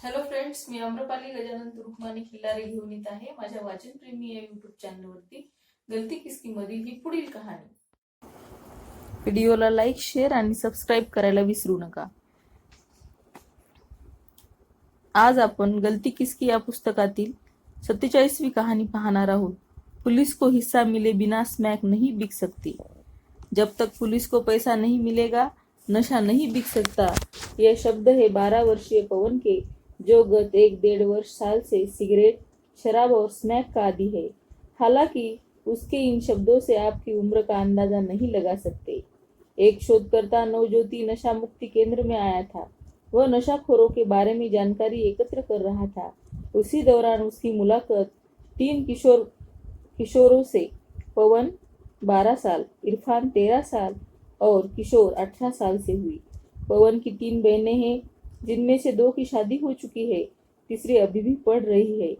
Hello friends, मी आम्रपाली गजानन तुरुकमाने खिल्लारे घेऊन येत आहे माझ्या वाचनप्रेमी या युट्यूब चॅनलवरती गलती किसकी मधील ही पुढील कहाणी. व्हिडिओला लाईक, शेअर आणि सबस्क्राईब करायला विसरू नका. आज आपण गलती किसकी या पुस्तकातील 47वी कहाणी पाहणार आहोत. पुलिस को हिस्सा मिले बिना स्मैक नहीं बिक सकती. जब तक पुलिस को पैसा नहीं मिलेगा नशा नहीं बिक सकता. यह शब्द है 12 वर्षीय पवन के, जो गत 1-1.5 साल से सिगरेट, शराब और स्मैक का आदी है. हालांकि उसके इन शब्दों से आपकी उम्र का अंदाजा नहीं लगा सकते. एक शोधकर्ता नवज्योति नशा मुक्ति केंद्र में आया था. वह नशाखोरों के बारे में जानकारी एकत्र कर रहा था. उसी दौरान उसकी मुलाकात 3 किशोरों से. पवन 12 साल, इरफान 13 साल और किशोर 18 साल से हुई. पवन की 3 बहनें हैं, जिनमें से 2 की शादी हो चुकी है, तीसरी अभी भी पढ़ रही है.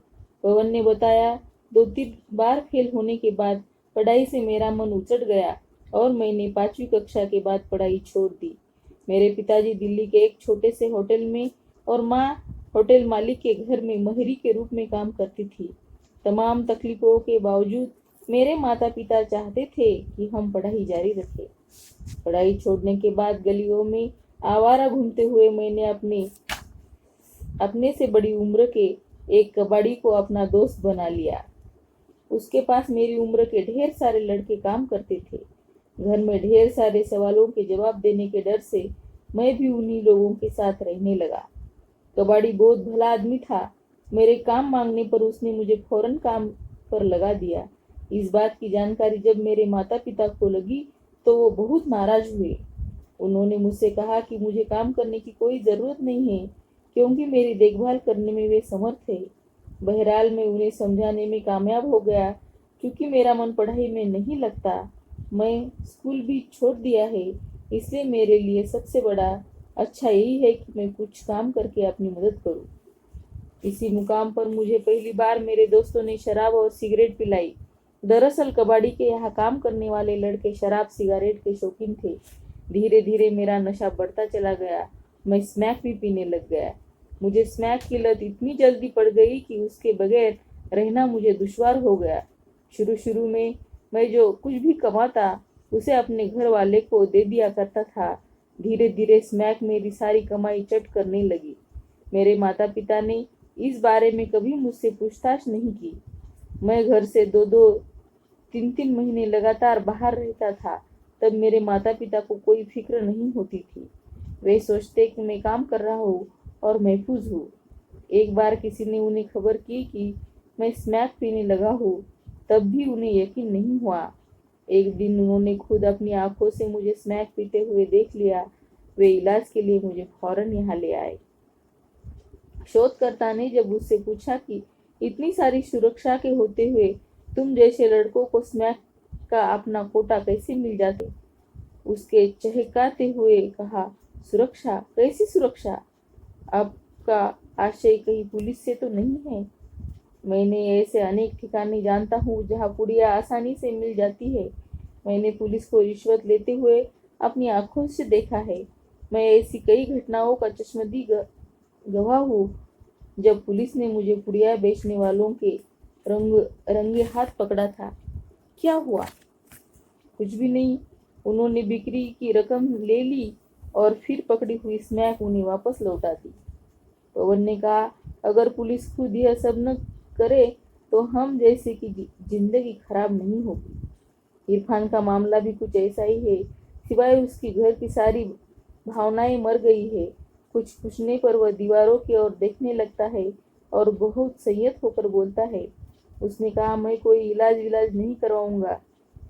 पवन ने बताया, 2-3 बार फेल होने के बाद पढ़ाई से मेरा मन उचट गया और मैंने 5वीं कक्षा के बाद पढ़ाई छोड़ दी. मेरे पिताजी दिल्ली के एक छोटे से होटल में और माँ होटल मालिक के घर में महरी के रूप में काम करती थी. तमाम तकलीफों के बावजूद मेरे माता पिता चाहते थे कि हम पढ़ाई जारी रखें. पढ़ाई छोड़ने के बाद गलियों में आवारा घूमते हुए मैंने अपने से बड़ी उम्र के एक कबाड़ी को अपना दोस्त बना लिया. उसके पास मेरी उम्र के ढेर सारे लड़के काम करते थे. घर में ढेर सारे सवालों के जवाब देने के डर से मैं भी उन्हीं लोगों के साथ रहने लगा. कबाड़ी बहुत भला आदमी था. मेरे काम मांगने पर उसने मुझे फौरन काम पर लगा दिया. इस बात की जानकारी जब मेरे माता पिता को लगी तो वो बहुत नाराज हुए. उन्होंने मुझसे कहा कि मुझे काम करने की कोई ज़रूरत नहीं है, क्योंकि मेरी देखभाल करने में वे समर्थ थे. बहरहाल मैं उन्हें समझाने में कामयाब हो गया. क्योंकि मेरा मन पढ़ाई में नहीं लगता, मैं स्कूल भी छोड़ दिया है, इसलिए मेरे लिए सबसे बड़ा अच्छा यही है कि मैं कुछ काम करके अपनी मदद करूं. इसी मुकाम पर मुझे पहली बार मेरे दोस्तों ने शराब और सिगरेट पिलाई. दरअसल कबाड़ी के यहाँ काम करने वाले लड़के शराब सिगरेट के शौकीन थे. धीरे धीरे मेरा नशा बढ़ता चला गया. मैं स्मैक भी पीने लग गया. मुझे स्मैक की लत इतनी जल्दी पड़ गई कि उसके बगैर रहना मुझे दुश्वार हो गया. शुरू शुरू में मैं जो कुछ भी कमाता उसे अपने घर वाले को दे दिया करता था. धीरे धीरे स्मैक मेरी सारी कमाई चट करने लगी. मेरे माता पिता ने इस बारे में कभी मुझसे पूछताछ नहीं की. मैं घर से 2-2, 3-3 महीने लगातार बाहर रहता था. तब मेरे माता पिता को कोई फिक्र नहीं होती थी. वे सोचते कि मैं काम कर रहा हूँ और महफूज हूँ. एक बार किसी ने उन्हें खबर की कि मैं स्मैक पीने लगा हूँ, तब भी उन्हें यकीन नहीं हुआ. एक दिन उन्होंने खुद अपनी आंखों से मुझे स्मैक पीते हुए देख लिया. वे इलाज के लिए मुझे फौरन यहाँ ले आए. शोधकर्ता ने जब उससे पूछा कि इतनी सारी सुरक्षा के होते हुए तुम जैसे लड़कों को स्मैक का अपना कोटा कैसे मिल जाते, उसके चहकाते हुए कहा, सुरक्षा? कैसी सुरक्षा? आपका आशय कहीं पुलिस से तो नहीं है? मैंने ऐसे अनेक ठिकाने जानता हूँ जहाँ पुड़िया आसानी से मिल जाती है. मैंने पुलिस को रिश्वत लेते हुए अपनी आंखों से देखा है. मैं ऐसी कई घटनाओं का चश्मदीद गवाह हूँ. जब पुलिस ने मुझे पुड़िया बेचने वालों के रंगे हाथ पकड़ा था, क्या हुआ? कुछ भी नहीं. उन्होंने बिक्री की रकम ले ली और फिर पकड़ी हुई स्मैक उन्हें वापस लौटा दी. पवन ने कहा, अगर पुलिस खुद यह सब न करे तो हम जैसे की जिंदगी खराब नहीं होगी. इरफान का मामला भी कुछ ऐसा ही है. सिवाय उसकी घर की सारी भावनाएं मर गई है. कुछ पूछने पर वह दीवारों की ओर देखने लगता है और बहुत संयत होकर बोलता है. उसने कहा, मैं कोई इलाज नहीं करवाऊंगा.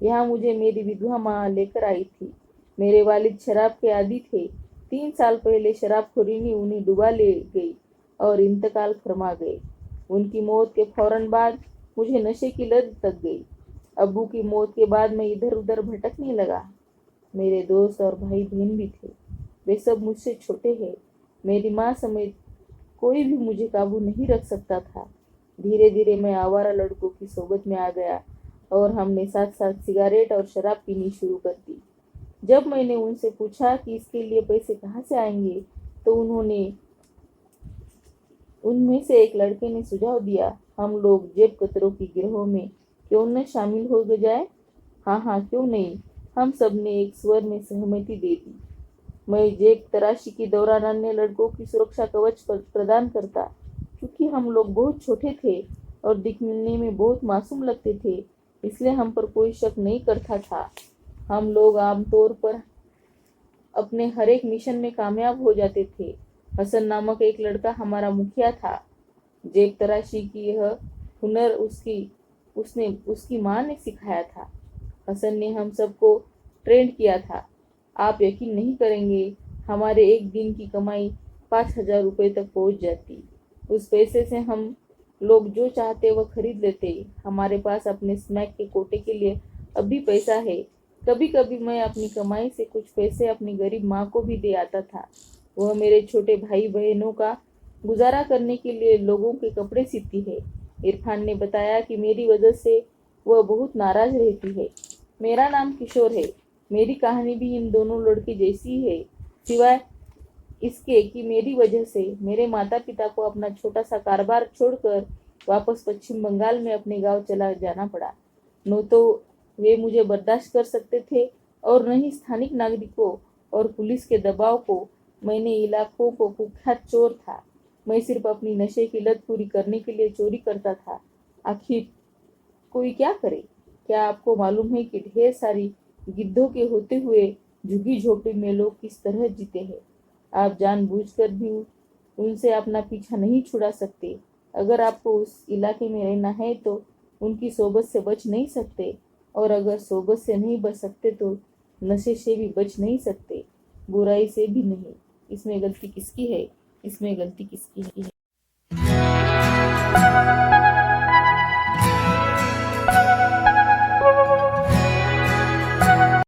यहाँ मुझे मेरी विधवा माँ लेकर आई थी. मेरे वालिद शराब के आदी थे. 3 साल पहले शराबखोरी ने उन्हें डुबा ले गई और इंतकाल फरमा गए. उनकी मौत के फौरन बाद मुझे नशे की लत लग गई. अब्बू की मौत के बाद मैं इधर उधर भटकने लगा. मेरे दोस्त और भाई बहन भी थे. वे सब मुझसे छोटे हैं. मेरी माँ समेत कोई भी मुझे काबू नहीं रख सकता था. धीरे धीरे मैं आवारा लड़कों की सोबत में आ गया और हमने साथ साथ सिगरेट और शराब पीनी शुरू कर दी. जब मैंने उनसे पूछा कि इसके लिए पैसे कहाँ से आएंगे, तो उन्होंने उनमें से एक लड़के ने सुझाव दिया, हम लोग जेब कतरों की गिरोह में क्यों न शामिल हो जाए। हाँ हाँ, क्यों नहीं, हम सब ने एक स्वर में सहमति दे दी। मैं जेब तराशी के दौरान अन्य लड़कों की सुरक्षा कवच प्रदान करता। क्योंकि हम लोग बहुत छोटे थे और दिखने में बहुत मासूम लगते थे, इसलिए हम पर कोई शक नहीं करता था। हम लोग आमतौर पर अपने हर एक मिशन में कामयाब हो जाते थे। हसन नामक एक लड़का हमारा मुखिया था। जेब तराशी की यह हुनर उसकी माँ ने सिखाया था। हसन ने हम सबको ट्रेंड किया था। आप यकीन नहीं करेंगे, हमारे एक दिन की कमाई 5,000 रुपये तक पहुंच जाती। उस पैसे से हम लोग जो चाहते वह खरीद लेते। हमारे पास अपने स्मैक के कोटे के लिए अब भी पैसा है। कभी कभी मैं अपनी कमाई से कुछ पैसे अपनी गरीब माँ को भी दे आता था। वह मेरे छोटे भाई बहनों का गुजारा करने के लिए लोगों के कपड़े सीती है। इरफान ने बताया कि मेरी वजह से वह बहुत नाराज रहती है। मेरा नाम किशोर है। मेरी कहानी भी इन दोनों लड़के जैसी है, सिवाय इसके कि मेरी वजह से मेरे माता पिता को अपना छोटा सा कारोबार छोड़कर वापस पश्चिम बंगाल में अपने गांव चला जाना पड़ा। न तो वे मुझे बर्दाश्त कर सकते थे और न ही स्थानिक नागरिकों और पुलिस के दबाव को। मैंने इलाकों को कुख्यात चोर था। मैं सिर्फ अपनी नशे की लत पूरी करने के लिए चोरी करता था। आखिर कोई क्या करे। क्या आपको मालूम है कि ढेर सारी गिद्धों के होते हुए झुग्गी झोपड़ी में लोग किस तरह जीते हैं। आप जानबूझकर भी उनसे अपना पीछा नहीं छुड़ा सकते। अगर आपको उस इलाके में रहना है तो उनकी सोबत से बच नहीं सकते, और अगर सोबत से नहीं बच सकते तो नशे से भी बच नहीं सकते, बुराई से भी नहीं। इसमें गलती किसकी है? इसमें गलती किसकी है?